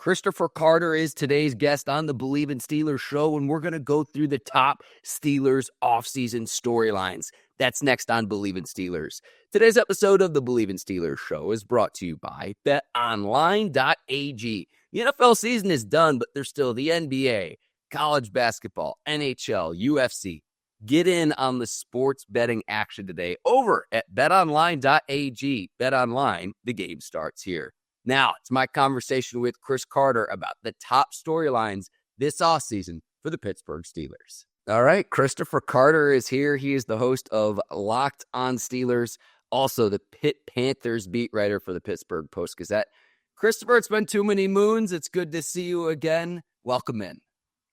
Christopher Carter is today's guest on the Bleav in Steelers show, and we're going to go through the top Steelers offseason storylines. That's next on Bleav in Steelers. Today's episode of the Bleav in Steelers show is brought to you by BetOnline.ag. The NFL season is done, but there's still the NBA, college basketball, NHL, UFC. Get in on the sports betting action today over at BetOnline.ag. BetOnline, the game starts here. Now, it's my conversation with Chris Carter about the top storylines this offseason for the Pittsburgh Steelers. All right, Christopher Carter is here. He is the host of Locked on Steelers, also the Pitt Panthers beat writer for the Pittsburgh Post-Gazette. Christopher, it's been too many moons. It's good to see you again. Welcome in.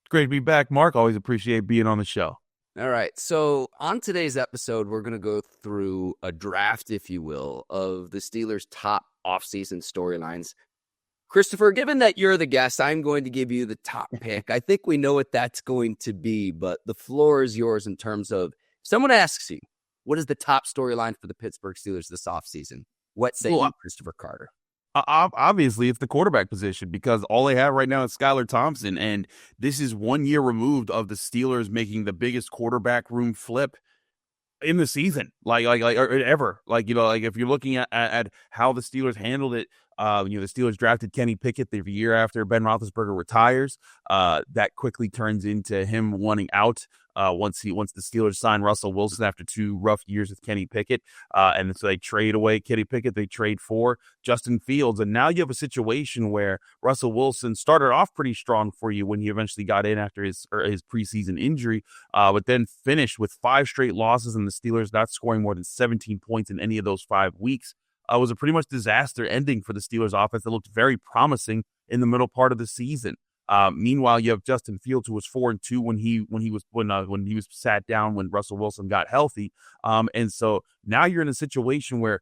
Great to be back, Mark. Always appreciate being on the show. All right, so on today's episode, we're going to go through a draft, if you will, of the Steelers' top offseason storylines. Christopher, given that you're the guest, I'm going to give you the top pick. I think we know what that's going to be, but the floor is yours in terms of, if someone asks you, what is the top storyline for the Pittsburgh Steelers this offseason? What say you, Christopher Carter? Obviously, it's the quarterback position because all they have right now is Skylar Thompson, and this is 1 year removed of the Steelers making the biggest quarterback room flip in the season, like ever. Like if you're looking at how the Steelers handled it, the Steelers drafted Kenny Pickett the year after Ben Roethlisberger retires. That quickly turns into him wanting out. Once the Steelers signed Russell Wilson after 2 rough years with Kenny Pickett, and so they trade away Kenny Pickett, they trade for Justin Fields, and now you have a situation where Russell Wilson started off pretty strong for you when he eventually got in after his preseason injury, but then finished with 5 straight losses, and the Steelers not scoring more than 17 points in any of those 5 weeks. It was a pretty much disaster ending for the Steelers offense that looked very promising in the middle part of the season. Meanwhile, you have Justin Fields, who was 4-2 when he was sat down when Russell Wilson got healthy. And so now you're in a situation where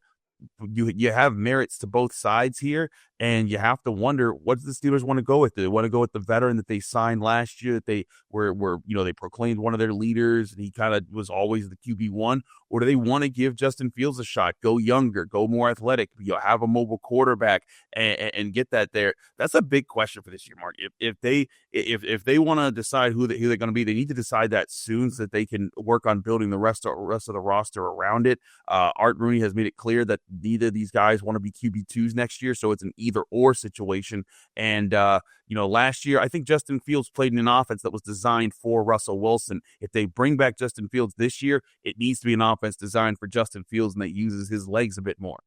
you have merits to both sides here, and you have to wonder, what do the Steelers want to go with? Do they want to go with the veteran that they signed last year, that they they proclaimed one of their leaders, and he kind of was always the QB1, or do they want to give Justin Fields a shot, go younger, go more athletic, have a mobile quarterback, and get that there? That's a big question for this year, Mark. If they want to decide who they're going to be, they need to decide that soon so that they can work on building the rest of the roster around it. Art Rooney has made it clear that neither of these guys want to be QB2s next year, so it's an either-or situation. And, last year, I think Justin Fields played in an offense that was designed for Russell Wilson. If they bring back Justin Fields this year, it needs to be an offense designed for Justin Fields and that uses his legs a bit more.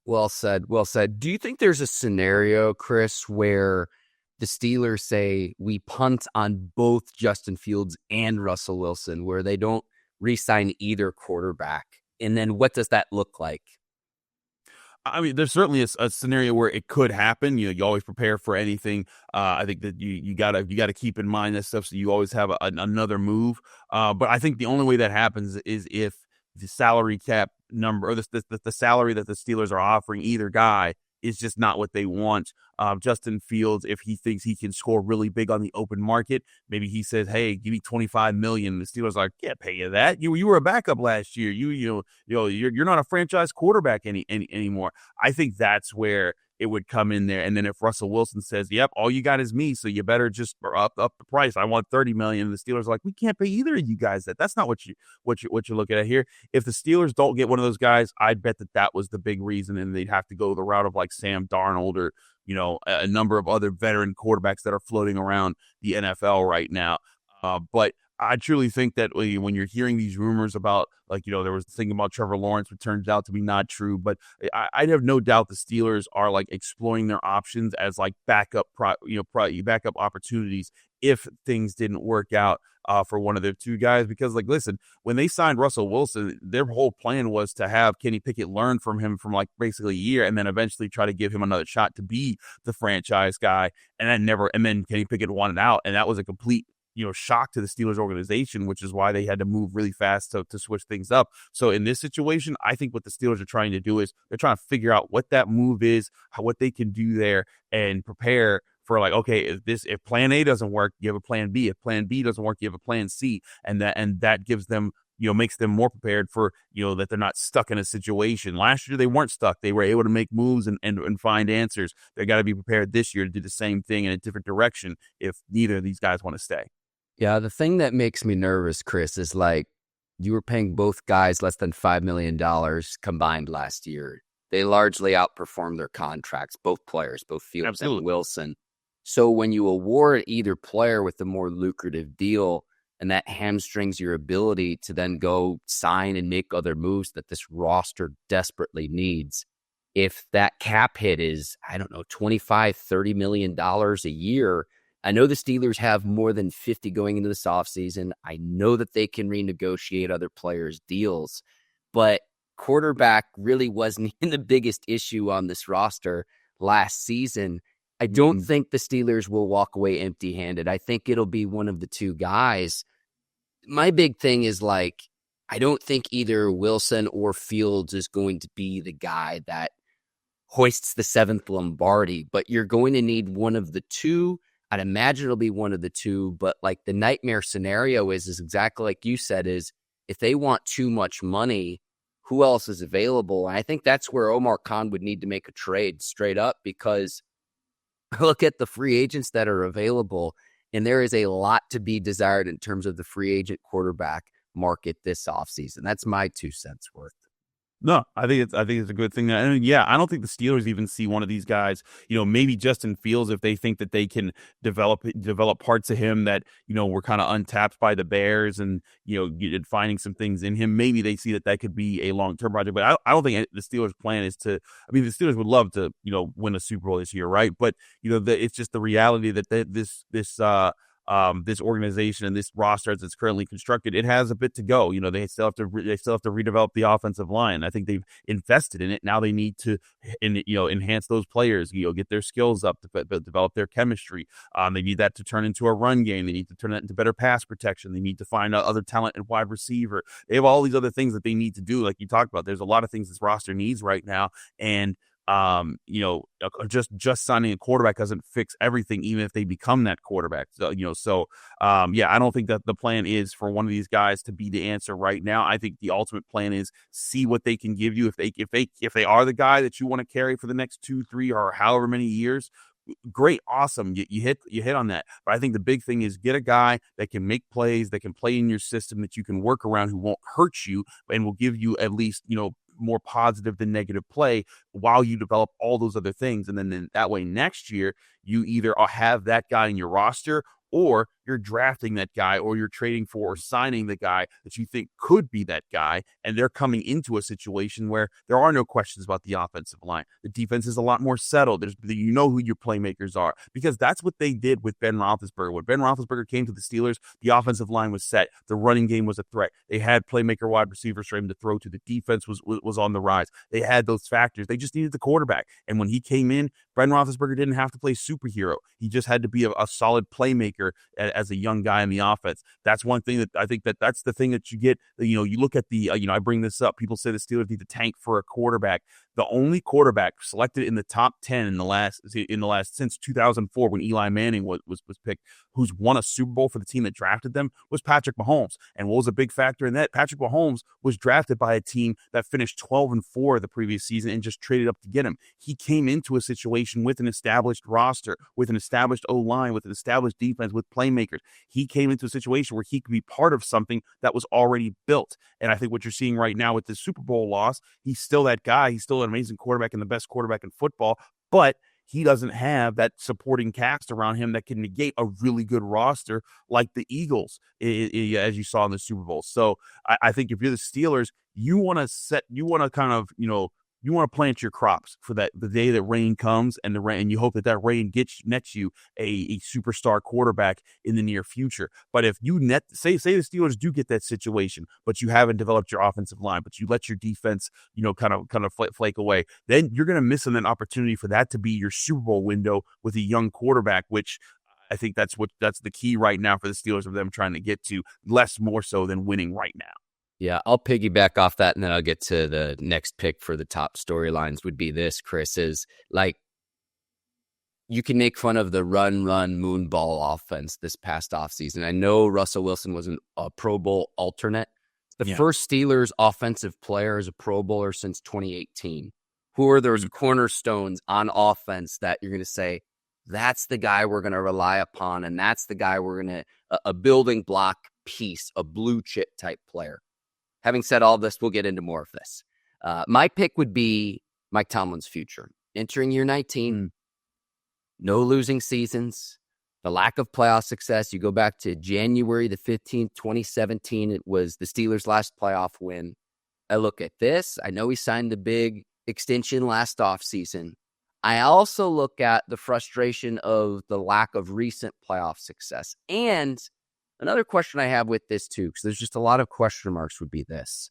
Well said. Well said. Do you think there's a scenario, Chris, where the Steelers say we punt on both Justin Fields and Russell Wilson, where they don't re-sign either quarterback? And then what does that look like? I mean, there's certainly a scenario where it could happen. You always prepare for anything. I think that you gotta keep in mind that stuff, so you always have another move. But I think the only way that happens is if the salary cap number, or the salary that the Steelers are offering either guy, is just not what they want. Justin Fields, if he thinks he can score really big on the open market, maybe he says, "Hey, give me $25 million." The Steelers are like, "Can't pay you that. You were a backup last year. You're not a franchise quarterback anymore." I think that's where it would come in there. And then if Russell Wilson says, "Yep, all you got is me, so you better just up the price. I want $30 million." And the Steelers are like, "We can't pay either of you guys that. That's not what you're looking at here." If the Steelers don't get one of those guys, I'd bet that was the big reason, and they'd have to go the route of like Sam Darnold or a number of other veteran quarterbacks that are floating around the NFL right now. But I truly think that when you're hearing these rumors about, there was the thing about Trevor Lawrence, which turns out to be not true, but I have no doubt the Steelers are exploring their options as backup opportunities if things didn't work out for one of their 2 guys. Because listen, when they signed Russell Wilson, their whole plan was to have Kenny Pickett learn from him from basically a year, and then eventually try to give him another shot to be the franchise guy. And then Kenny Pickett wanted out, and that was a complete shock to the Steelers organization, which is why they had to move really fast to switch things up. So in this situation, I think what the Steelers are trying to do is they're trying to figure out what that move is, what they can do there, and prepare for if plan A doesn't work, you have a plan B. If plan B doesn't work, you have a plan C, and that gives them makes them more prepared for, that they're not stuck in a situation. Last year, they weren't stuck. They were able to make moves and find answers. They got to be prepared this year to do the same thing in a different direction if neither of these guys want to stay. Yeah, the thing that makes me nervous, Chris, is like you were paying both guys less than $5 million combined last year. They largely outperformed their contracts, both players, both Fields Absolutely. and Wilson. So when you award either player with a more lucrative deal, and that hamstrings your ability to then go sign and make other moves that this roster desperately needs. If that cap hit is, I don't know, $25-30 million a year, I know the Steelers have more than 50 going into this offseason. I know that they can renegotiate other players' deals, but quarterback really wasn't the biggest issue on this roster last season. I don't think the Steelers will walk away empty-handed. I think it'll be one of the two guys. My big thing is like, I don't think either Wilson or Fields is going to be the guy that hoists the 7th Lombardi, but you're going to need one of the two. I'd imagine it'll be one of the two, but like the nightmare scenario is exactly like you said, is if they want too much money, who else is available? And I think that's where Omar Khan would need to make a trade straight up, because look at the free agents that are available, and there is a lot to be desired in terms of the free agent quarterback market this offseason. That's my 2 cents worth. No, I think it's a good thing. And yeah, I don't think the Steelers even see one of these guys, maybe Justin Fields, if they think that they can develop parts of him that, were kind of untapped by the Bears and, finding some things in him. Maybe they see that could be a long-term project, but I don't think the Steelers' plan is the Steelers would love to, win a Super Bowl this year. Right. But, it's just the reality that this organization and this roster as it's currently constructed, it has a bit to go. They still have to redevelop the offensive line. I think they've invested in it. Now they need to, enhance those players. Get their skills up, to develop their chemistry. They need that to turn into a run game. They need to turn that into better pass protection. They need to find other talent in wide receiver. They have all these other things that they need to do. Like you talked about, there's a lot of things this roster needs right now, and just signing a quarterback doesn't fix everything, even if they become that quarterback. So, I don't think that the plan is for one of these guys to be the answer right now. I think the ultimate plan is see what they can give you. If they are the guy that you want to carry for the next 2, 3, or however many years, great, awesome. You hit on that. But I think the big thing is get a guy that can make plays, that can play in your system, that you can work around, who won't hurt you and will give you at least, more positive than negative play while you develop all those other things. And then that way next year, you either have that guy in your roster, or you're drafting that guy, or you're trading for or signing the guy that you think could be that guy, and they're coming into a situation where there are no questions about the offensive line. The defense is a lot more settled. Who your playmakers are, because that's what they did with Ben Roethlisberger. When Ben Roethlisberger came to the Steelers, the offensive line was set. The running game was a threat. They had playmaker wide receivers for him to throw to. The defense was on the rise. They had those factors. They just needed the quarterback. And when he came in, Ben Roethlisberger didn't have to play superhero. He just had to be a solid playmaker as a young guy in the offense. That's one thing that I think that's the thing that you get. You look at the, I bring this up. People say the Steelers need to tank for a quarterback. The only quarterback selected in the top 10 in the last since 2004, when Eli Manning was picked, who's won a Super Bowl for the team that drafted them, was Patrick Mahomes. And what was a big factor in that? Patrick Mahomes was drafted by a team that finished 12-4 the previous season and just traded up to get him. He came into a situation with an established roster, with an established O-line, with an established defense, with playmakers. He came into a situation where he could be part of something that was already built. And I think what you're seeing right now with this Super Bowl loss, he's still that guy. He's still an amazing quarterback and the best quarterback in football, but he doesn't have that supporting cast around him that can negate a really good roster like the Eagles, as you saw in the Super Bowl. So I think if you're the Steelers, you want to plant your crops for the day that rain comes, and you hope that rain nets you a superstar quarterback in the near future. But if you say the Steelers do get that situation, but you haven't developed your offensive line, but you let your defense, kind of flake away, then you're going to miss an opportunity for that to be your Super Bowl window with a young quarterback, which I think that's the key right now for the Steelers, of them trying to get to, less more so than winning right now. Yeah, I'll piggyback off that, and then I'll get to the next pick for the top storylines. Would be this, Chris, is like, you can make fun of the run, moonball offense this past offseason. I know Russell Wilson was a Pro Bowl alternate, The first Steelers offensive player is a Pro Bowler since 2018. Who are those cornerstones on offense that you're going to say, that's the guy we're going to rely upon, and that's the guy we're going to, a building block piece, a blue chip type player? Having said all this, we'll get into more of this. My pick would be Mike Tomlin's future. Entering year 19, no losing seasons, the lack of playoff success. You go back to January the 15th, 2017. It was the Steelers' last playoff win. I look at this. I know he signed the big extension last offseason. I also look at the frustration of the lack of recent playoff success. And another question I have with this too, because there's just a lot of question marks, would be this.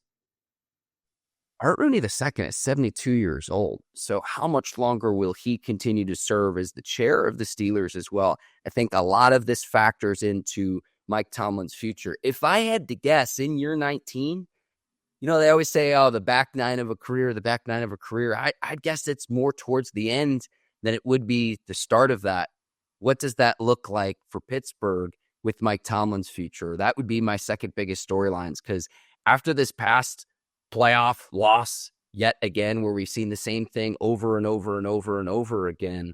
Art Rooney II is 72 years old. So how much longer will he continue to serve as the chair of the Steelers as well? I think a lot of this factors into Mike Tomlin's future. If I had to guess, in year 19, they always say, the back nine of a career, I'd guess it's more towards the end than it would be the start of that. What does that look like for Pittsburgh with Mike Tomlin's future? That would be my second biggest storylines, because after this past playoff loss, yet again, where we've seen the same thing over and over and over and over again,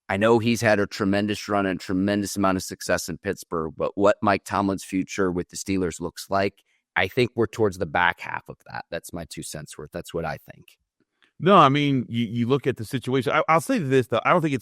I know he's had a tremendous run and tremendous amount of success in Pittsburgh, but what Mike Tomlin's future with the Steelers looks like, I think we're towards the back half of that. That's my 2 cents worth. That's what I think. No, I mean, you look at the situation. I'll say this though, I don't think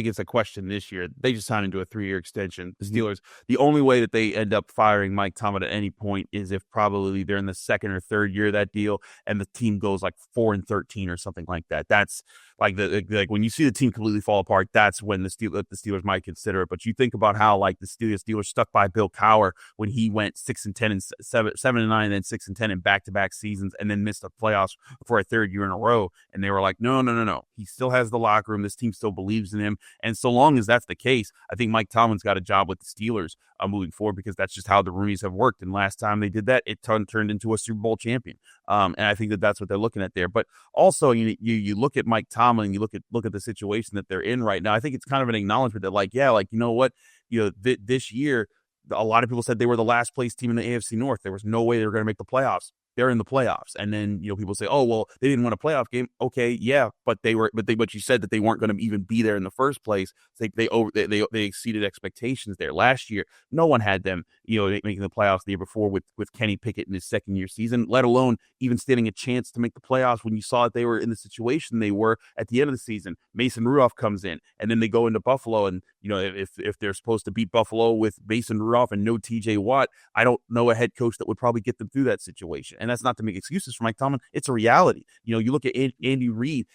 it's a question this year. They just signed into a 3-year extension. The Steelers, the only way that they end up firing Mike Tomlin at any point is if probably they're in the second or third year of that deal, and the team goes like 4-13 or something like that. That's like when you see the team completely fall apart. That's when the Steelers might consider it. But you think about how like the Steelers stuck by Bill Cowher when he went 6-10 and 7-9, and then 6-10 in back-to-back seasons, and then missed the playoffs for a third year in a row. And they were like, no. He still has the locker room. This team still believes in him. And so long as that's the case, I think Mike Tomlin's got a job with the Steelers moving forward, because that's just how the Rooneys have worked. And last time they did that, it turned into a Super Bowl champion. And I think that's what they're looking at there. But also, you look at Mike Tomlin, you look at the situation that they're in right now. I think it's kind of an acknowledgement that, you know what, this year, a lot of people said they were the last place team in the AFC North. There was no way they were going to make the playoffs. They're in the playoffs. And then, people say, oh, well, they didn't win a playoff game. Okay, yeah, but you said that they weren't going to even be there in the first place. They exceeded expectations there. Last year, no one had them, making the playoffs the year before with Kenny Pickett in his second year season, let alone even standing a chance to make the playoffs when you saw that they were in the situation they were at the end of the season. Mason Rudolph comes in, and then they go into Buffalo, and if they're supposed to beat Buffalo with Mason Rudolph and no TJ Watt, I don't know a head coach that would probably get them through that situation. And that's not to make excuses for Mike Tomlin. It's a reality. You look at Andy Reid.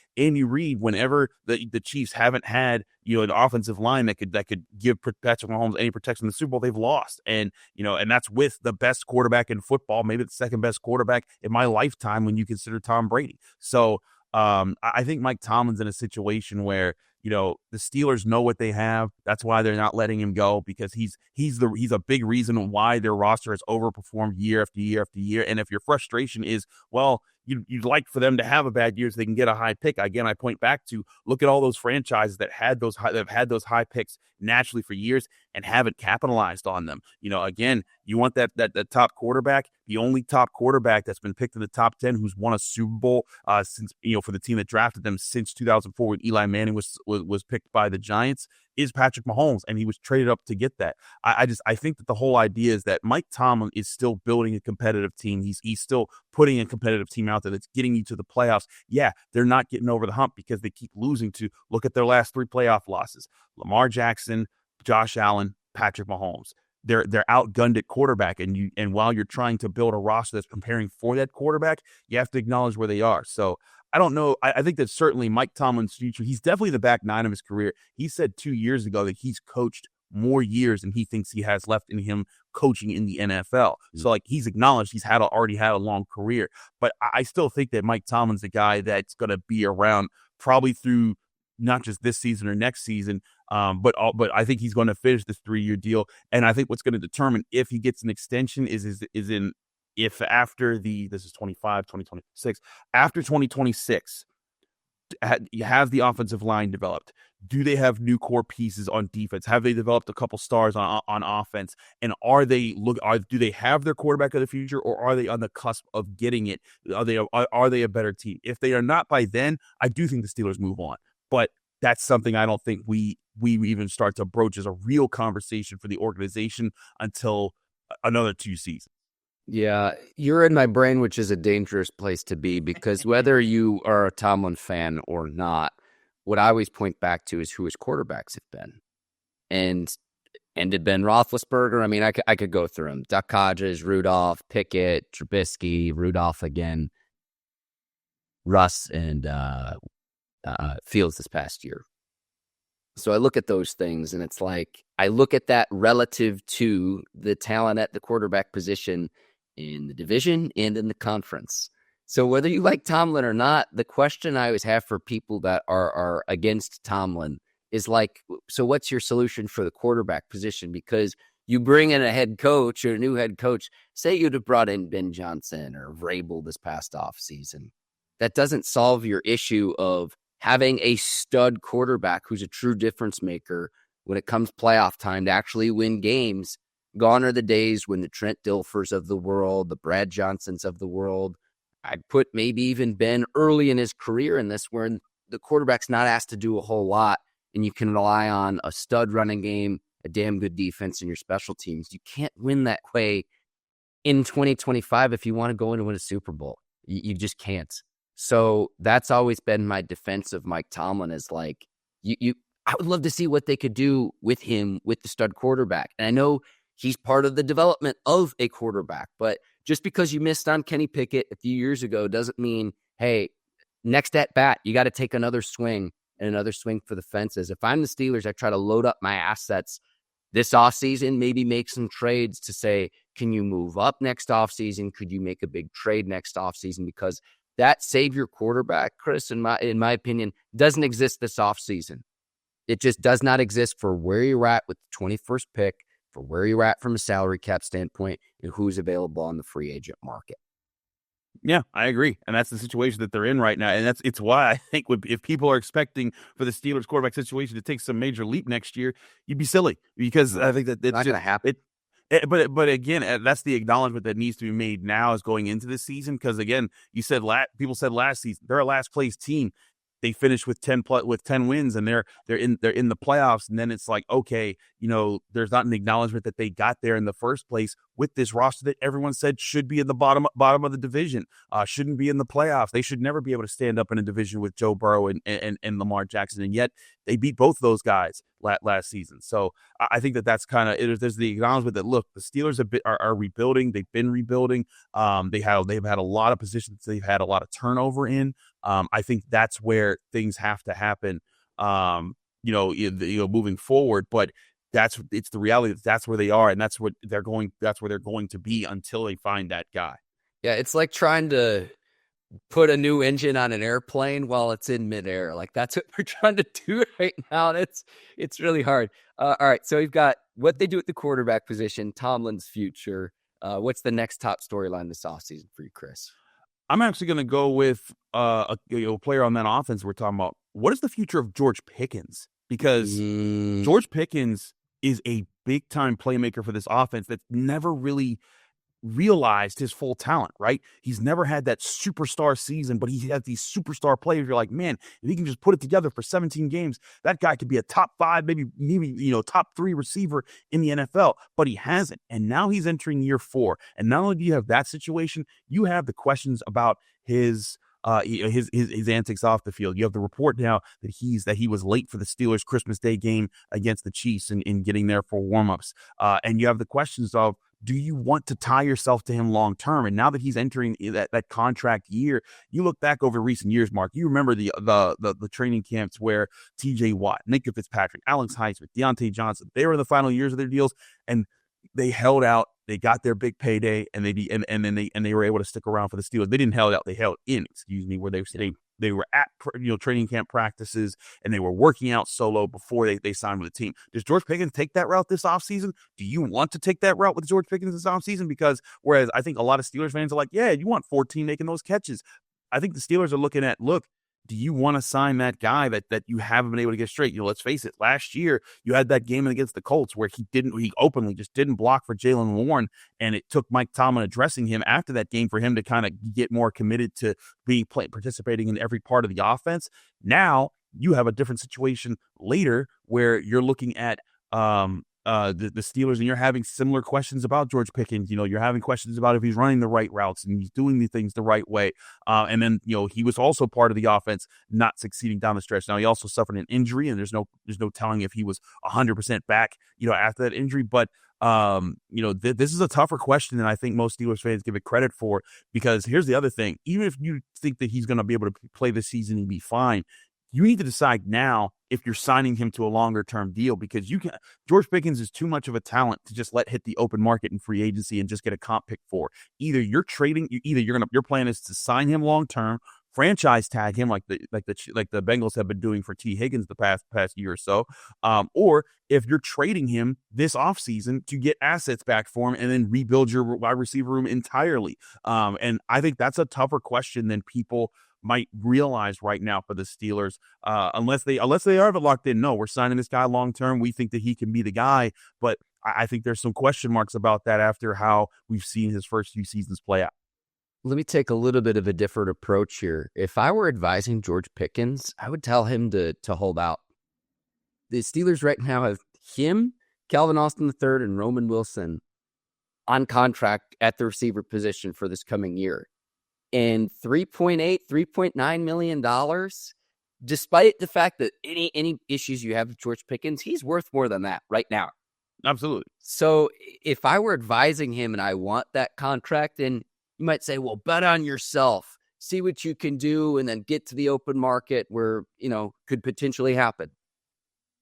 Whenever the Chiefs haven't had an offensive line that could give Patrick Mahomes any protection in the Super Bowl, they've lost. And and that's with the best quarterback in football, maybe the second best quarterback in my lifetime when you consider Tom Brady. So I think Mike Tomlin's in a situation where the Steelers know what they have. That's why they're not letting him go, because he's a big reason why their roster has overperformed year after year after year. And if your frustration is, well, you'd like for them to have a bad year so they can get a high pick. Again, I point back to look at all those franchises that have had those high picks naturally for years and haven't capitalized on them. Again, you want that top quarterback. The only top quarterback that's been picked in the top 10 who's won a Super Bowl since for the team that drafted them since 2004 when Eli Manning was picked by the Giants is Patrick Mahomes, and he was traded up to get that. I think that the whole idea is that Mike Tomlin is still building a competitive team. He's still putting a competitive team out there that's getting you to the playoffs. Yeah, they're not getting over the hump because they keep losing to, look at their last 3 playoff losses: Lamar Jackson, Josh Allen, Patrick Mahomes. They're outgunned at quarterback, and while you're trying to build a roster that's preparing for that quarterback, you have to acknowledge where they are. So I don't know. I think that certainly Mike Tomlin's future, he's definitely the back nine of his career. He said 2 years ago that he's coached more years than he thinks he has left in him coaching in the NFL. So he's acknowledged he's already had a long career. But I still think that Mike Tomlin's a guy that's going to be around probably through not just this season or next season, but I think he's going to finish this 3-year deal. And I think what's going to determine if he gets an extension is if after this is 2026, after 2026, Have the offensive line developed? Do they have new core pieces on defense? Have they developed a couple stars on offense? And do they have their quarterback of the future, or are they on the cusp of getting it? Are they a better team? If they are not by then, I do think the Steelers move on. But that's something I don't think we even start to broach as a real conversation for the organization until another 2 seasons. Yeah, you're in my brain, which is a dangerous place to be, because whether you are a Tomlin fan or not, what I always point back to is who his quarterbacks have been. And did Ben Roethlisberger? I mean, I could go through them. Duck Hodges, Rudolph, Pickett, Trubisky, Rudolph again, Russ, and Fields this past year. So I look at those things, and it's like, I look at that relative to the talent at the quarterback position in the division and in the conference. So whether you like Tomlin or not, the question I always have for people that are against Tomlin is like, so what's your solution for the quarterback position? Because you bring in a head coach or a new head coach, say you'd have brought in Ben Johnson or Vrabel this past offseason. That doesn't solve your issue of having a stud quarterback who's a true difference maker when it comes playoff time to actually win games. Gone are the days when the Trent Dilfers of the world, the Brad Johnsons of the world, I'd put maybe even Ben early in his career in this, where the quarterback's not asked to do a whole lot, and you can rely on a stud running game, a damn good defense, and your special teams. You can't win that way in 2025 if you want to go in and win a Super Bowl. You just can't. So that's always been my defense of Mike Tomlin, is like, I would love to see what they could do with him, with the stud quarterback. And I know he's part of the development of a quarterback, but just because you missed on Kenny Pickett a few years ago doesn't mean, hey, next at bat, you got to take another swing and another swing for the fences. If I'm the Steelers, I try to load up my assets this offseason, maybe make some trades to say, can you move up next offseason? Could you make a big trade next offseason? Because that savior quarterback, Chris, in my opinion, doesn't exist this offseason. It just does not exist for where you're at with the 21st pick, for where you're at from a salary cap standpoint, and who's available on the free agent market. Yeah, I agree. And that's the situation that they're in right now. And it's why I think if people are expecting for the Steelers quarterback situation to take some major leap next year, you'd be silly, because I think that it's not going to happen. But again, that's the acknowledgement that needs to be made now, is going into this season. Because again, people said last season they're a last place team. They finished with 10 wins, and they're in the playoffs. And then it's like, okay, there's not an acknowledgement that they got there in the first place with this roster that everyone said should be in the bottom of the division, shouldn't be in the playoffs. They should never be able to stand up in a division with Joe Burrow and Lamar Jackson, and yet they beat both those guys last season. So I think that's kind of, there's the acknowledgement that, look, the Steelers are rebuilding. They've been rebuilding. They've had a lot of positions they've had a lot of turnover in. I think that's where things have to happen, moving forward. But it's the reality that's where they are, and that's where they're going to be until they find that guy. Yeah, it's like trying to put a new engine on an airplane while it's in midair. Like, that's what we're trying to do right now. And it's really hard. All right, so we've got what they do at the quarterback position, Tomlin's future. What's the next top storyline this offseason for you, Chris? I'm actually going to go with a player on that offense we're talking about. What is the future of George Pickens? Because George Pickens is a big-time playmaker for this offense that's never really realized his full talent, right? He's never had that superstar season, but he has these superstar players. You're like, man, if he can just put it together for 17 games, that guy could be a top 5, maybe top 3 receiver in the NFL, but he hasn't. And now he's entering year 4. And not only do you have that situation, you have the questions about his antics off the field. You have the report now that he was late for the Steelers Christmas Day game against the Chiefs in getting there for warmups. And you have the questions of, do you want to tie yourself to him long term? And now that he's entering that contract year, you look back over recent years, Mark. You remember the training camps where T.J. Watt, Nick Fitzpatrick, Alex Highsmith, Deontay Johnson, they were in the final years of their deals, and they held out. They got their big payday, and they were able to stick around for the Steelers. They didn't held out; they held in. Where they were at training camp practices, and they were working out solo before they signed with the team. Does George Pickens take that route this offseason? Do you want to take that route with George Pickens this offseason? Because whereas I think a lot of Steelers fans are like, yeah, you want 14 making those catches. I think the Steelers are looking at, look, do you want to sign that guy that you haven't been able to get straight? Let's face it, last year you had that game against the Colts where he openly just didn't block for Jaylen Warren, and it took Mike Tomlin addressing him after that game for him to kind of get more committed to participating in every part of the offense. Now you have a different situation later where you're looking at the Steelers, and you're having similar questions about George Pickens. You're having questions about if he's running the right routes and he's doing the things the right way. And then, he was also part of the offense not succeeding down the stretch. Now, he also suffered an injury, and there's no telling if he was 100% back, after that injury. But, this is a tougher question than I think most Steelers fans give it credit for, because here's the other thing. Even if you think that he's going to be able to play this season and be fine, you need to decide now if you're signing him to a longer-term deal, because George Pickens is too much of a talent to just let hit the open market in free agency and just get a comp pick for. Either your plan is to sign him long-term, franchise tag him like the Bengals have been doing for T. Higgins the past year or so, or if you're trading him this offseason to get assets back for him and then rebuild your wide receiver room entirely. And I think that's a tougher question than people might realize right now for the Steelers, unless they are locked in. No, we're signing this guy long term. We think that he can be the guy, but I think there's some question marks about that after how we've seen his first few seasons play out. Let me take a little bit of a different approach here. If I were advising George Pickens, I would tell him to hold out. The Steelers right now have him, Calvin Austin III, and Roman Wilson on contract at the receiver position for this coming year. And $3.9 million, despite the fact that any issues you have with George Pickens, he's worth more than that right now. Absolutely. So if I were advising him and I want that contract, then you might say, well, bet on yourself, see what you can do, and then get to the open market where, could potentially happen.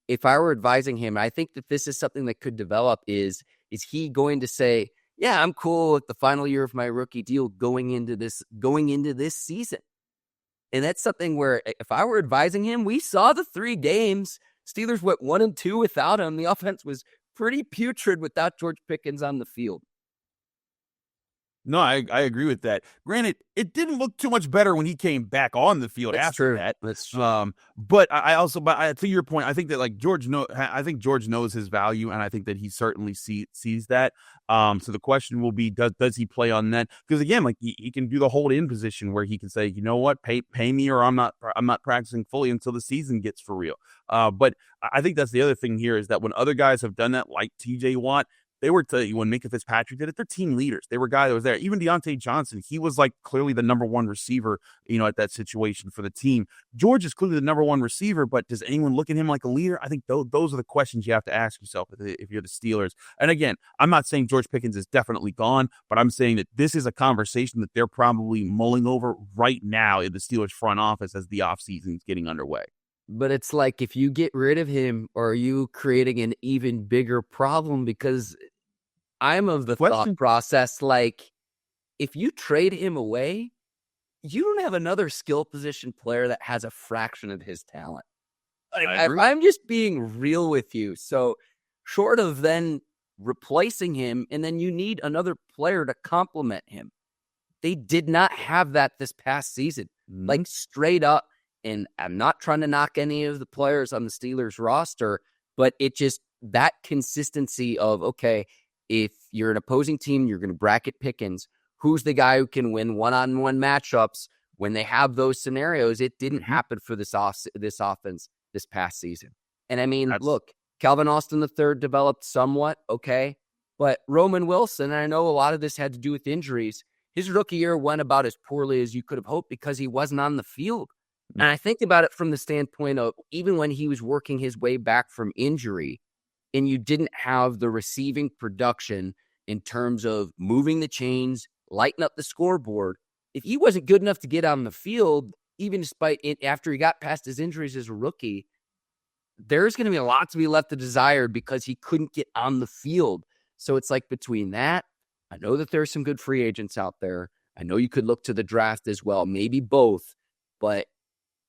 If I were advising him, I think that this is something that could develop is he going to say, yeah, I'm cool with the final year of my rookie deal going into this season. And that's something where if I were advising him, we saw the 3 games. Steelers went 1-2 without him. The offense was pretty putrid without George Pickens on the field. No, I agree with that. Granted, it didn't look too much better when he came back on the field after that. That's true. But to your point, I think that George knows his value, and I think that he certainly sees that. So the question will be, does he play on that? Because again, he can do the hold in position where he can say, you know what, pay me, or I'm not practicing fully until the season gets for real. But I think that's the other thing here is that when other guys have done that, like T.J. Watt, they were, when Minka Fitzpatrick did it, they're team leaders. They were a guy that was there. Even Deontay Johnson, he was clearly the number one receiver, at that situation for the team. George is clearly the number one receiver, but does anyone look at him like a leader? I think those are the questions you have to ask yourself if you're the Steelers. And again, I'm not saying George Pickens is definitely gone, but I'm saying that this is a conversation that they're probably mulling over right now in the Steelers front office as the offseason is getting underway. But it's like, if you get rid of him, are you creating an even bigger problem? Because I'm of the thought process, if you trade him away, you don't have another skill position player that has a fraction of his talent. I'm just being real with you. So short of then replacing him, and then you need another player to complement him. They did not have that this past season, straight up. And I'm not trying to knock any of the players on the Steelers roster, but it just, that consistency of, okay, if you're an opposing team, you're going to bracket Pickens, who's the guy who can win one-on-one matchups when they have those scenarios? It didn't happen for this offense this past season. And I mean, look, Calvin Austin III developed somewhat, okay, but Roman Wilson, and I know a lot of this had to do with injuries, his rookie year went about as poorly as you could have hoped because he wasn't on the field. And I think about it from the standpoint of even when he was working his way back from injury and you didn't have the receiving production in terms of moving the chains, lighting up the scoreboard, if he wasn't good enough to get on the field, even despite it, after he got past his injuries as a rookie, there's going to be a lot to be left to desired because he couldn't get on the field. So it's like between that, I know that there's some good free agents out there. I know you could look to the draft as well, maybe both, but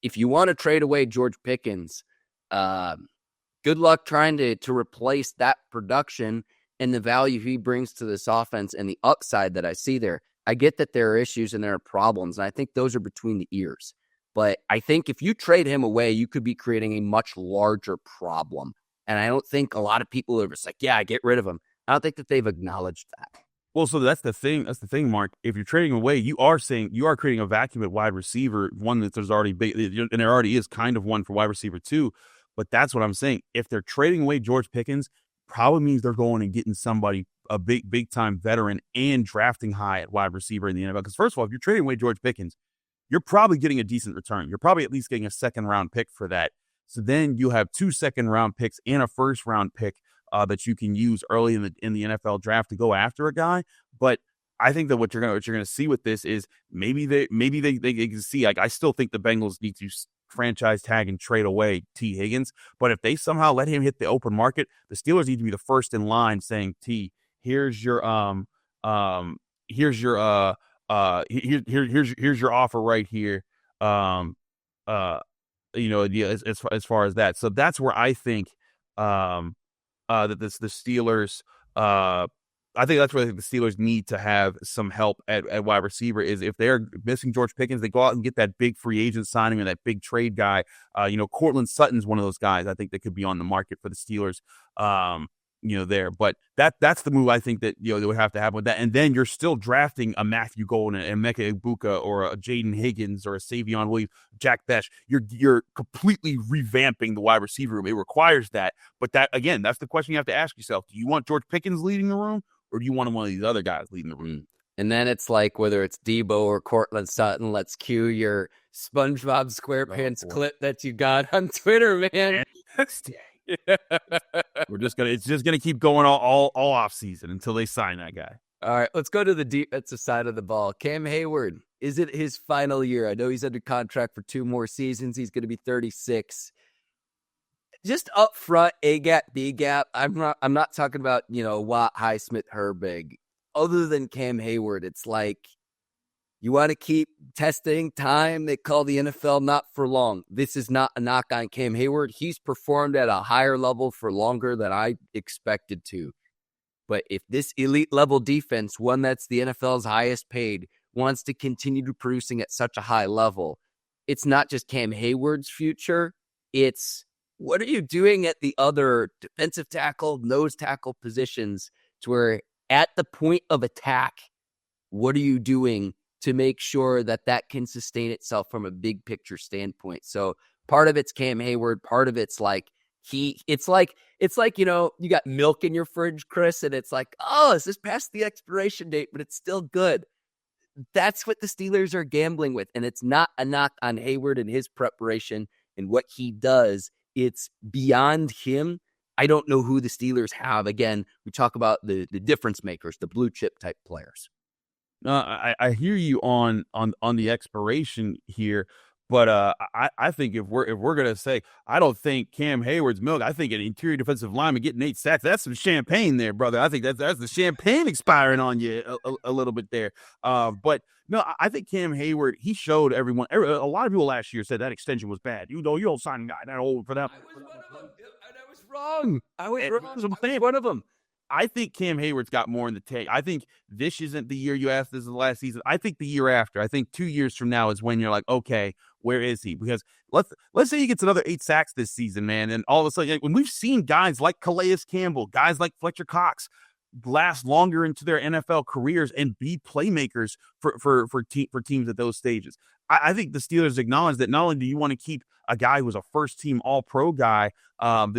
if you want to trade away George Pickens, good luck trying to replace that production and the value he brings to this offense and the upside that I see there. I get that there are issues and there are problems, and I think those are between the ears. But I think if you trade him away, you could be creating a much larger problem. And I don't think a lot of people are just like, yeah, get rid of him. I don't think that they've acknowledged that. Well, so that's the thing. That's the thing, Mark. If you're trading away, you are creating a vacuum at wide receiver, one that there's already big, and there already is kind of one for wide receiver too. But that's what I'm saying. If they're trading away George Pickens, probably means they're going and getting somebody, a big time veteran, and drafting high at wide receiver in the NFL. Because first of all, if you're trading away George Pickens, you're probably getting a decent return. You're probably at least getting a second round pick for that. So then you have 2 second round picks and a first round pick that you can use early in the NFL draft to go after a guy. But I think that what you're gonna see with this is maybe they can see, like, I still think the Bengals need to franchise tag and trade away T. Higgins. But if they somehow let him hit the open market, the Steelers need to be the first in line saying, T, here's your here's your offer right here. As far as that. So that's where I think that the Steelers, I think that's where the Steelers need to have some help at wide receiver. Is if they're missing George Pickens, they go out and get that big free agent signing or that big trade guy. Cortland Sutton's one of those guys I think that could be on the market for the Steelers. There, but that's the move I think that they would have to have with that, and then you're still drafting a Matthew Golden and Emeka Egbuka or a Jaden Higgins or a Savion Williams, Jack Besh. You're completely revamping the wide receiver room. It requires that, but that's the question you have to ask yourself: do you want George Pickens leading the room, or do you want one of these other guys leading the room? And then it's like whether it's Debo or Cortland Sutton, let's cue your SpongeBob SquarePants clip that you got on Twitter, man. It's just gonna keep going all off season until they sign that guy. All right, let's go to the defensive side of the ball. Cam Heyward, is it his final year? I know he's under contract for 2 more seasons. He's going to be 36. Just up front, A gap, B gap. I'm not talking about Watt, Highsmith, Herbig. Other than Cam Heyward, it's like you want to keep testing time. They call the NFL not for long. This is not a knock on Cam Heyward. He's performed at a higher level for longer than I expected to. But if this elite level defense, one that's the NFL's highest paid, wants to continue to producing at such a high level, it's not just Cam Heyward's future. It's what are you doing at the other defensive tackle, nose tackle positions to where at the point of attack, what are you doing to make sure that can sustain itself from a big picture standpoint? So part of it's Cam Heyward, part of it's like it's like you got milk in your fridge, Chris, and it's like, oh, is this past the expiration date, but it's still good. That's what the Steelers are gambling with, and it's not a knock on Heyward and his preparation and what he does. It's beyond him. I don't know who the Steelers have. Again, we talk about the difference makers, the blue chip type players. I hear you on the expiration here, but I think if we're gonna say, I don't think Cam Heyward's milk. I think an interior defensive lineman getting 8 sacks, that's some champagne there, brother. I think that's the champagne expiring on you a little bit there. But no, I think Cam Heyward, he showed everyone. A lot of people last year said that extension was bad. You don't sign a guy that old for that. I was wrong. I was one of them. I think Cam Heyward's got more in the tank. I think this isn't the year you asked. This is the last season. I think the year after. I think 2 years from now is when you're like, okay, where is he? Because let's say he gets another 8 sacks this season, man, and all of a sudden, when we've seen guys like Calais Campbell, guys like Fletcher Cox last longer into their NFL careers and be playmakers for teams at those stages. I think the Steelers acknowledge that not only do you want to keep a guy who's a first-team All-Pro guy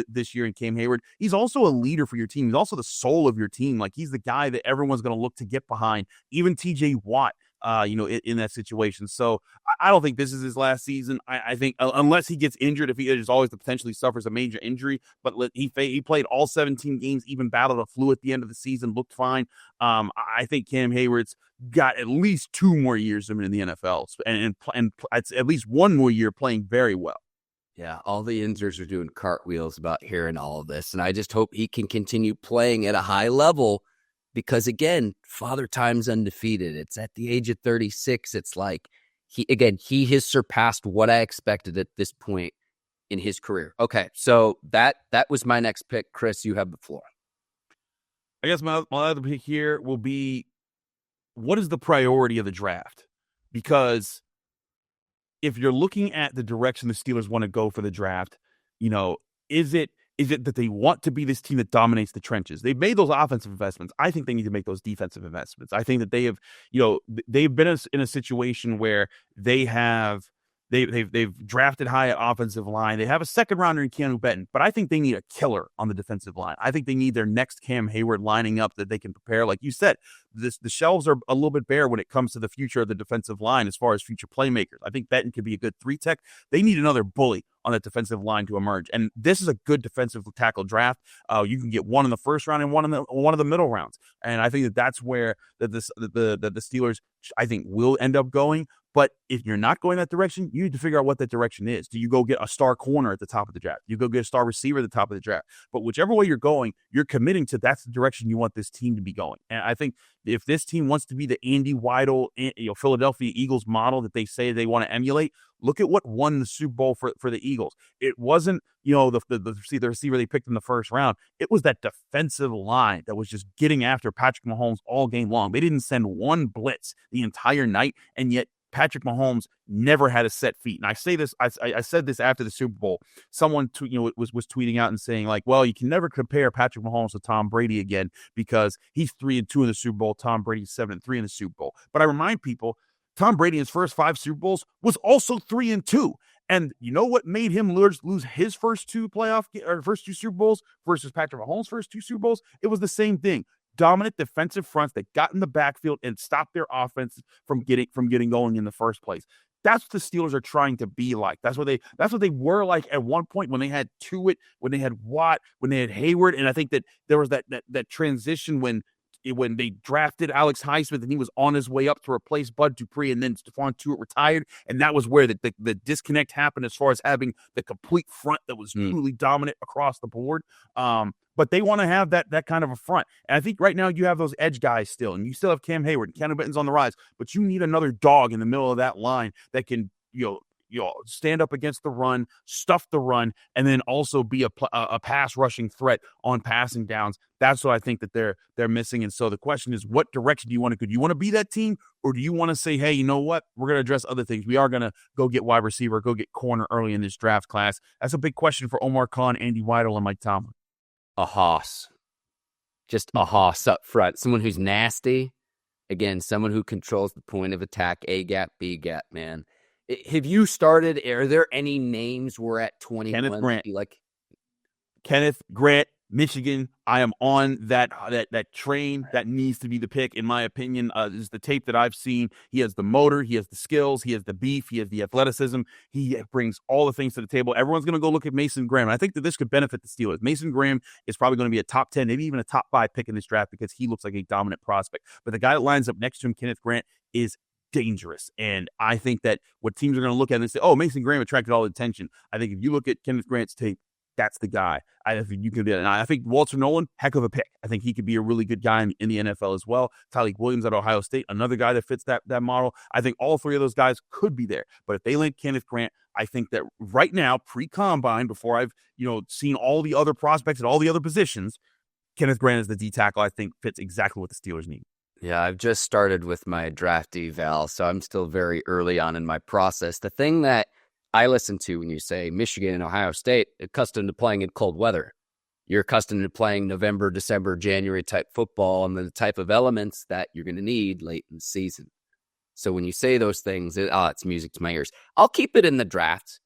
this year in Cam Heyward, he's also a leader for your team. He's also the soul of your team. Like, he's the guy that everyone's going to look to get behind, even TJ Watt, in that situation. So I don't think this is his last season. I think unless he gets injured, if he just always potentially suffers a major injury, but he played all 17 games, even battled a flu at the end of the season, looked fine. I think Cam Heyward's got at least 2 more years of him in the NFL, and at least 1 more year playing very well. Yeah, all the Insers are doing cartwheels about hearing all of this, and I just hope he can continue playing at a high level because, again, Father Time's undefeated. It's at the age of 36. It's like, he has surpassed what I expected at this point in his career. Okay, so that was my next pick. Chris, you have the floor. I guess my other pick here will be, what is the priority of the draft? Because if you're looking at the direction the Steelers want to go for the draft, is it that they want to be this team that dominates the trenches? They've made those offensive investments. I think they need to make those defensive investments. I think that they have, they've been in a situation where they've drafted high at offensive line. They have a second rounder in Keanu Benton, but I think they need a killer on the defensive line. I think they need their next Cam Heyward lining up that they can prepare. Like you said, the shelves are a little bit bare when it comes to the future of the defensive line as far as future playmakers. I think Benton could be a good 3-tech. They need another bully on that defensive line to emerge, and this is a good defensive tackle draft. You can get one in the first round and one of the middle rounds, and I think that's where the Steelers, I think, will end up going. But if you're not going that direction, you need to figure out what that direction is. Do you go get a star corner at the top of the draft? You go get a star receiver at the top of the draft? But whichever way you're going, you're committing to that's the direction you want this team to be going. And I think if this team wants to be the Andy Weidel, Philadelphia Eagles model that they say they want to emulate, look at what won the Super Bowl for the Eagles. It wasn't, the receiver they picked in the first round. It was that defensive line that was just getting after Patrick Mahomes all game long. They didn't send one blitz the entire night, and yet Patrick Mahomes never had a set feet. And I say this, I said this after the Super Bowl. Someone was tweeting out and saying, like, well, you can never compare Patrick Mahomes to Tom Brady again because he's 3-2 in the Super Bowl. Tom Brady's 7-3 in the Super Bowl. But I remind people, Tom Brady in his first 5 Super Bowls was also 3-2. And you know what made him lose his first 2 Super Bowls versus Patrick Mahomes' first 2 Super Bowls? It was the same thing. Dominant defensive fronts that got in the backfield and stopped their offense from getting going in the first place. That's what the Steelers are trying to be like. That's what they were like at one point when they had Tuitt, when they had Watt, when they had Heyward. And I think that there was that transition when they drafted Alex Highsmith and he was on his way up to replace Bud Dupree, and then Stephon Tuitt retired. And that was where the disconnect happened as far as having the complete front that was truly dominant across the board. But they want to have that kind of a front. And I think right now you have those edge guys still, and you still have Cam Heyward. Keanu Benton's on the rise, but you need another dog in the middle of that line that can, stand up against the run, stuff the run, and then also be a pass rushing threat on passing downs. That's what I think that they're missing. And so the question is, what direction do you want to go? Do you want to be that team, or do you want to say, hey, you know what? We're going to address other things. We are going to go get wide receiver, go get corner early in this draft class. That's a big question for Omar Khan, Andy Weidel, and Mike Tomlin. A hoss. Just a hoss up front. Someone who's nasty. Again, someone who controls the point of attack, A gap, B gap, man. Have you started? Are there any names we're at 21? Kenneth Grant. Kenneth Grant, Michigan. I am on that train. That needs to be the pick, in my opinion. Is the tape that I've seen. He has the motor. He has the skills. He has the beef. He has the athleticism. He brings all the things to the table. Everyone's going to go look at Mason Graham. And I think that this could benefit the Steelers. Mason Graham is probably going to be a top 10, maybe even a top 5 pick in this draft because he looks like a dominant prospect. But the guy that lines up next to him, Kenneth Grant, is dangerous. And I think that what teams are going to look at and say, oh, Mason Graham attracted all the attention. I think if you look at Kenneth Grant's tape, that's the guy. I think you can do that. And I think Walter Nolan, heck of a pick. I think he could be a really good guy in the NFL as well. Tyleik Williams at Ohio State, another guy that fits that model. I think all 3 of those guys could be there. But if they land Kenneth Grant, I think that right now, pre-combine, before I've seen all the other prospects at all the other positions, Kenneth Grant is the D tackle I think fits exactly what the Steelers need. Yeah, I've just started with my draft eval, so I'm still very early on in my process. The thing that I listen to when you say Michigan and Ohio State, accustomed to playing in cold weather. You're accustomed to playing November, December, January type football and the type of elements that you're going to need late in the season. So when you say those things, it's music to my ears. I'll keep it in the draft,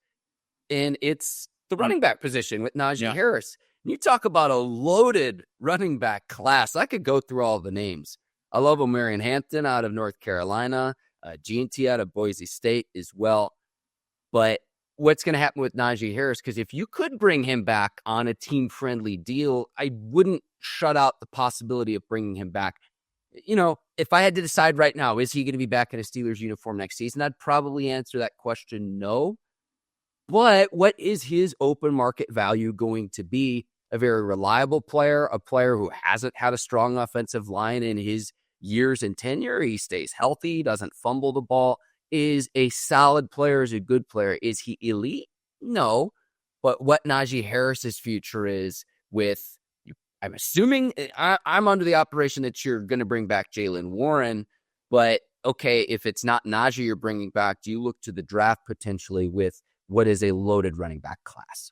and it's the running back position with Najee Harris. You talk about a loaded running back class. I could go through all the names. I love Omarion Hampton out of North Carolina, G&T out of Boise State as well. But what's going to happen with Najee Harris? Because if you could bring him back on a team-friendly deal, I wouldn't shut out the possibility of bringing him back. If I had to decide right now, is he going to be back in a Steelers uniform next season? I'd probably answer that question no. But what is his open market value going to be? A very reliable player, a player who hasn't had a strong offensive line in his years and tenure. He stays healthy, doesn't fumble the ball, is a solid player, is a good player. Is he elite? No. But what Najee Harris's future is with, I'm assuming, I'm under the operation that you're going to bring back Jaylen Warren, but okay, if it's not Najee you're bringing back, do you look to the draft potentially with what is a loaded running back class?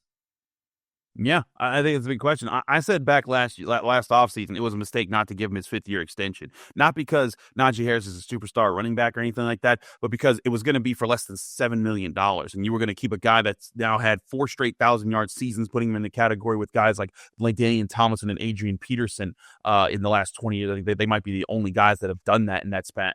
Yeah, I think it's a big question. I said back last offseason, it was a mistake not to give him his fifth-year extension. Not because Najee Harris is a superstar running back or anything like that, but because it was going to be for less than $7 million. And you were going to keep a guy that's now had 4 straight 1,000-yard seasons, putting him in the category with guys like Daniel Tomlin and Adrian Peterson in the last 20 years. I think they might be the only guys that have done that in that span.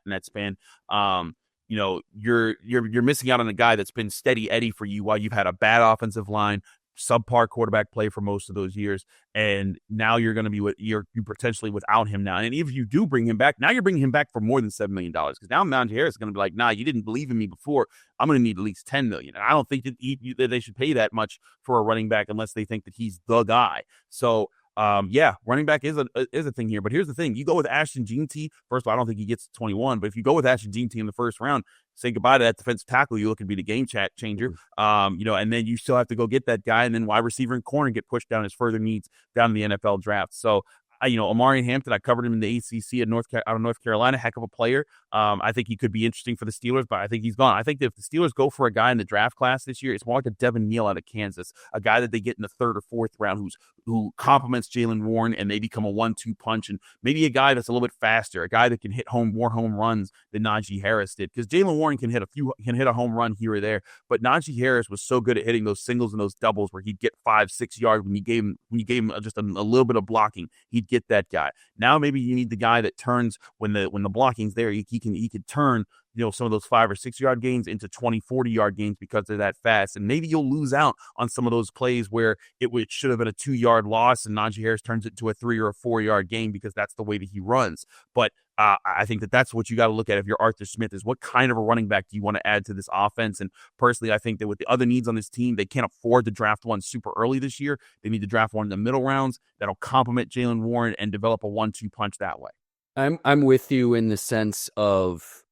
You're missing out on a guy that's been steady Eddie for you while you've had a bad offensive line, subpar quarterback play for most of those years, and now you're going to be you're potentially without him now. And if you do bring him back, now you're bringing him back for more than $7 million, because now Najee Harris is going to be like, nah, you didn't believe in me before. I'm going to need at least $10 million. And I don't think that they should pay that much for a running back unless they think that he's the guy. So running back is a thing here. But here's the thing: you go with Ashton Jeanty. First of all, I don't think he gets 21, but if you go with Ashton Jeanty in the first round, say goodbye to that defensive tackle. You look to be the game changer. And then you still have to go get that guy, and then wide receiver and corner get pushed down as further needs down in the NFL draft. So, Omarion Hampton, I covered him in the ACC out of North Carolina, heck of a player. I think he could be interesting for the Steelers, but I think he's gone. I think that if the Steelers go for a guy in the draft class this year, it's more like a Devin Neal out of Kansas, a guy that they get in the 3rd or 4th round who complements Jaylen Warren, and they become a 1-2 punch, and maybe a guy that's a little bit faster, a guy that can hit more home runs than Najee Harris did, because Jaylen Warren can hit a home run here or there, but Najee Harris was so good at hitting those singles and those doubles where he'd get 5-6 yards when you gave him just a little bit of blocking. He'd get that guy. Now maybe you need the guy that turns when the blocking's there. He could turn some of those 5 or 6 yard gains into 20-40 yard gains because they're that fast. And maybe you'll lose out on some of those plays where it should have been a 2-yard loss and Najee Harris turns it to a 3 or a 4 yard gain because that's the way that he runs. But I think that's what you got to look at if you're Arthur Smith, is what kind of a running back do you want to add to this offense? And personally, I think that with the other needs on this team, they can't afford to draft one super early this year. They need to draft one in the middle rounds that'll complement Jaylen Warren and develop a 1-2 punch that way. I'm with you in the sense of,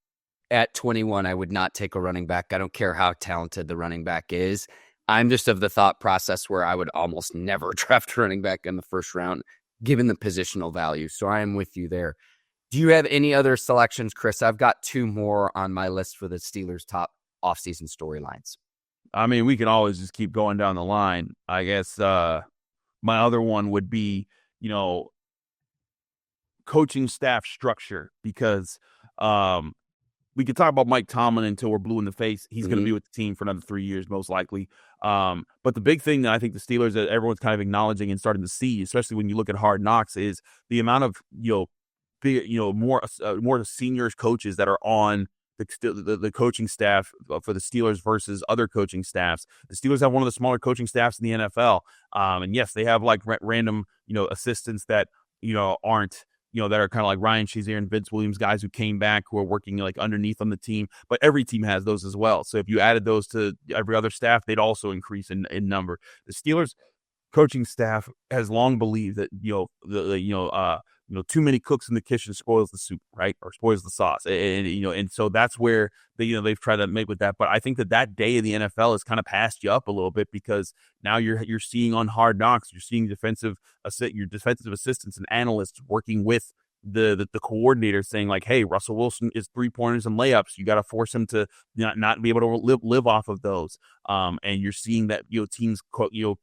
at 21, I would not take a running back. I don't care how talented the running back is. I'm just of the thought process where I would almost never draft a running back in the first round, given the positional value. So I am with you there. Do you have any other selections, Chris? I've got 2 more on my list for the Steelers' top offseason storylines. I mean, we can always just keep going down the line. I guess my other one would be, coaching staff structure, because we could talk about Mike Tomlin until we're blue in the face. He's going to be with the team for another 3 years, most likely. But the big thing that I think the Steelers, that everyone's kind of acknowledging and starting to see, especially when you look at Hard Knocks, is the amount of more senior coaches that are on the coaching staff for the Steelers versus other coaching staffs. The Steelers have one of the smaller coaching staffs in the NFL. And yes, they have like random, assistants that, aren't, that are kind of like Ryan Shazier and Vince Williams, guys who came back, who are working like underneath on the team. But every team has those as well. So if you added those to every other staff, they'd also increase in number. The Steelers coaching staff has long believed that, too many cooks in the kitchen spoils the soup, right? Or spoils the sauce. And so that's where they've tried to make with that. But I think that day in the NFL has kind of passed you up a little bit, because now you're seeing on Hard Knocks, you're seeing your defensive assistants and analysts working with the coordinator, saying like, hey, Russell Wilson is 3-pointers and layups. You got to force him to not be able to live off of those. And you're seeing that teams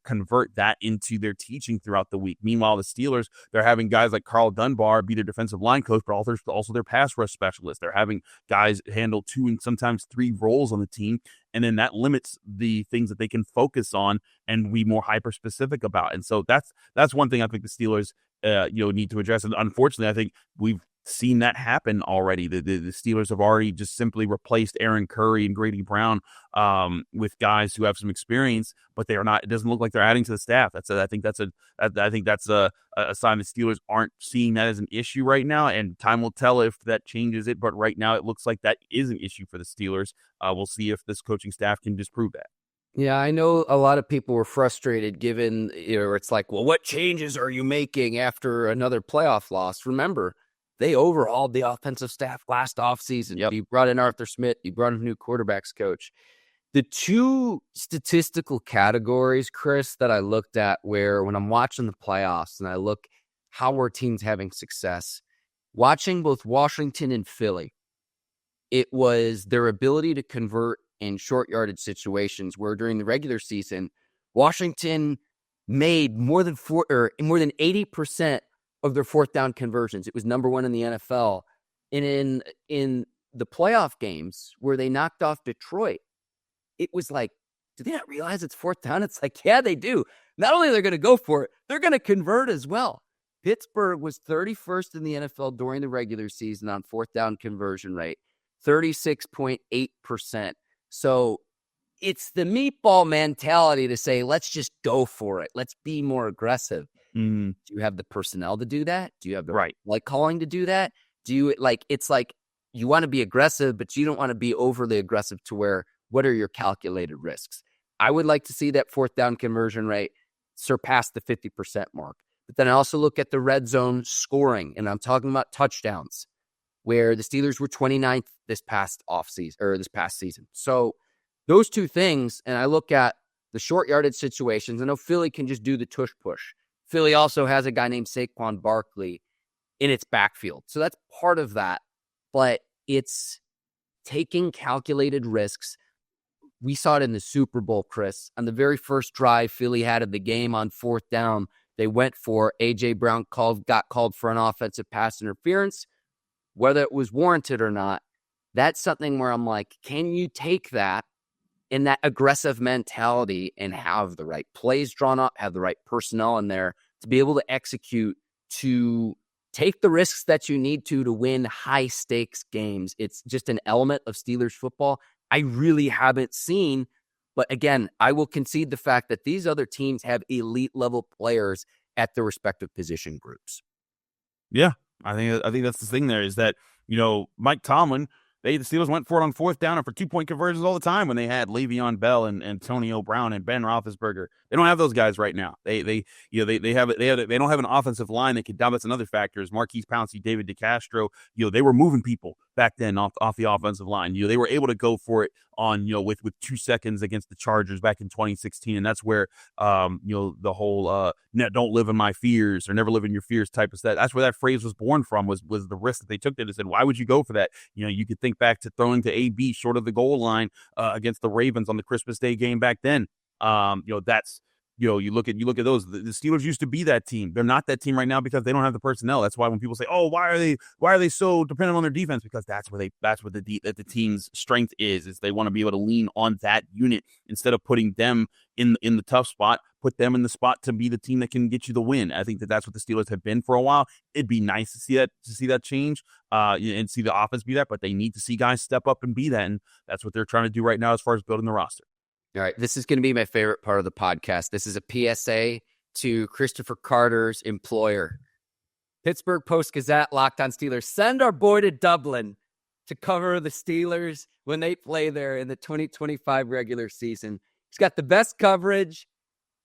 convert that into their teaching throughout the week. Meanwhile, the Steelers, they're having guys like Carl Dunbar be their defensive line coach, but also their pass rush specialist. They're having guys handle 2 and sometimes 3 roles on the team, and then that limits the things that they can focus on and be more hyper specific about. And so that's one thing I think the Steelers need to address. And unfortunately, I think we've seen that happen already. The Steelers have already just simply replaced Aaron Curry and Grady Brown with guys who have some experience, but they are not. It doesn't look like they're adding to the staff. I think that's a sign the Steelers aren't seeing that as an issue right now. And time will tell if that changes it. But right now, it looks like that is an issue for the Steelers. We'll see if this coaching staff can disprove that. Yeah, I know a lot of people were frustrated given, it's like, well, what changes are you making after another playoff loss? Remember, they overhauled the offensive staff last offseason. Yep. You brought in Arthur Smith. You brought in a new quarterbacks coach. The 2 statistical categories, Chris, that I looked at where when I'm watching the playoffs and I look how our team's having success, watching both Washington and Philly, It was their ability to convert in short yardage situations where during the regular season, Washington made more than 80% of their fourth down conversions. It was number one in the NFL. And in the playoff games where they knocked off Detroit, it was like, do they not realize it's fourth down? It's like, yeah, they do. Not only are they going to go for it, they're going to convert as well. Pittsburgh was 31st in the NFL during the regular season on fourth down conversion rate, 36.8%. So it's the meatball mentality to say, let's just go for it. Let's be more aggressive. Mm-hmm. Do you have the personnel to do that? Do you have the right calling to do that? Do you it's like you want to be aggressive, but you don't want to be overly aggressive to where what are your calculated risks? I would like to see that fourth down conversion rate surpass the 50% mark. But then I also look at the red zone scoring, and I'm talking about touchdowns, where the Steelers were 29th this past season. So those two things, and I look at the short yardage situations. I know Philly can just do the tush push. Philly also has a guy named Saquon Barkley in its backfield. So that's part of that. But it's taking calculated risks. We saw it in the Super Bowl, Chris. On the very first drive Philly had of the game on fourth down, they went for A.J. Brown got called for an offensive pass interference. Whether it was warranted or not, that's something where I'm like, can you take that in that aggressive mentality and have the right plays drawn up, have the right personnel in there to be able to execute, to take the risks that you need to win high-stakes games? It's just an element of Steelers football I really haven't seen. But again, I will concede the fact that these other teams have elite-level players at their respective position groups. Yeah, I think that's the thing there is that, Mike Tomlin, the Steelers went for it on fourth down and for 2-point conversions all the time when they had Le'Veon Bell and Antonio Brown and Ben Roethlisberger. They don't have those guys right now. They don't have an offensive line that can dominate. That's another factor is Marquise Pouncey, David DeCastro. They were moving people back then off the offensive line. They were able to go for it on with 2 seconds against the Chargers back in 2016, and that's where the whole don't live in my fears or never live in your fears type of stuff. That's where that phrase was born from. Was the risk that they took there and said, why would you go for that? You could think back to throwing to AB short of the goal line against the Ravens on the Christmas Day game back then. That's you look at those. The Steelers used to be that team. They're not that team right now because they don't have the personnel. That's why when people say, "Oh, why are they so dependent on their defense?" Because that's where the team's strength is they want to be able to lean on that unit instead of putting them in the tough spot. Put them in the spot to be the team that can get you the win. I think that's what the Steelers have been for a while. It'd be nice to see that change and see the offense be that, but they need to see guys step up and be that, and that's what they're trying to do right now as far as building the roster. All right, this is going to be my favorite part of the podcast. This is a PSA to Christopher Carter's employer. Pittsburgh Post-Gazette, Locked On Steelers. Send our boy to Dublin to cover the Steelers when they play there in the 2025 regular season. He's got the best coverage.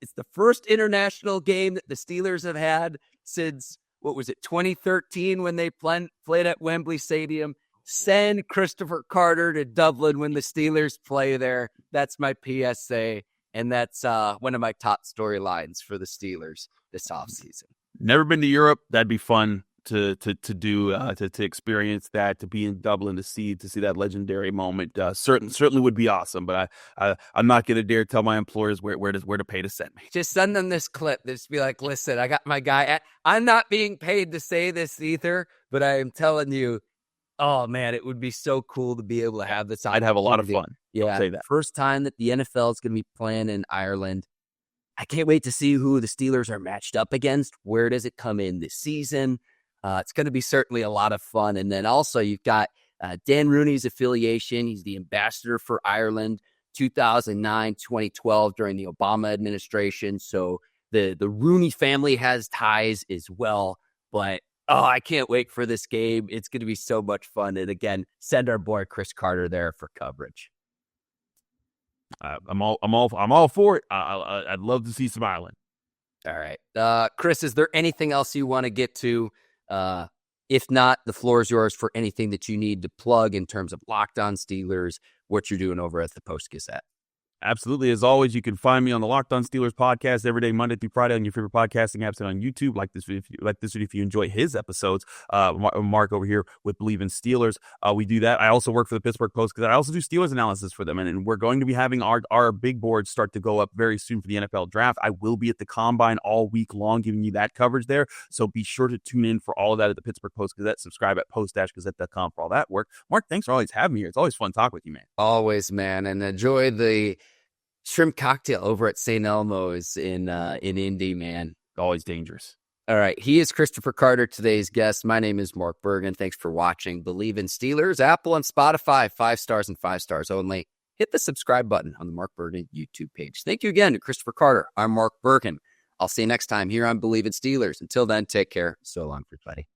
It's the first international game that the Steelers have had since, 2013 when they played at Wembley Stadium. Send Christopher Carter to Dublin when the Steelers play there. That's my PSA, and that's one of my top storylines for the Steelers this offseason. Never been to Europe. That'd be fun to do, to experience that, to be in Dublin, to see that legendary moment. Certainly would be awesome, but I'm not going to dare tell my employers where to pay to send me. Just send them this clip. Just be like, listen, I got my guy. I'm not being paid to say this either, but I am telling you, oh, man, it would be so cool to be able to have this. I'd have a lot of fun. Yeah, I'll say that. First time that the NFL is going to be playing in Ireland. I can't wait to see who the Steelers are matched up against. Where does it come in this season? It's going to be certainly a lot of fun. And then also you've got Dan Rooney's affiliation. He's the ambassador for Ireland, 2009, 2012 during the Obama administration. So the Rooney family has ties as well. But I can't wait for this game. It's going to be so much fun. And again, send our boy Chris Carter there for coverage. I'm all for it. I'd love to see some Ireland. All right. Chris, is there anything else you want to get to? If not, the floor is yours for anything that you need to plug in terms of Locked On Steelers, what you're doing over at the Post-Gazette. Absolutely. As always, you can find me on the Locked On Steelers podcast every day, Monday through Friday on your favorite podcasting apps and on YouTube. Like this video if you enjoy his episodes. Mark over here with Bleav in Steelers. We do that. I also work for the Pittsburgh Post because I also do Steelers analysis for them. And we're going to be having our big boards start to go up very soon for the NFL draft. I will be at the Combine all week long giving you that coverage there. So be sure to tune in for all of that at the Pittsburgh Post Gazette. Subscribe at post-gazette.com for all that work. Mark, thanks for always having me here. It's always fun talking with you, man. Always, man. And enjoy the shrimp cocktail over at St. Elmo's in Indy, man. Always dangerous. All right. He is Christopher Carter, today's guest. My name is Mark Bergin. Thanks for watching Bleav in Steelers, Apple and Spotify, 5 stars and 5 stars only. Hit the subscribe button on the Mark Bergin YouTube page. Thank you again to Christopher Carter. I'm Mark Bergin. I'll see you next time here on Bleav in Steelers. Until then, take care. So long, everybody.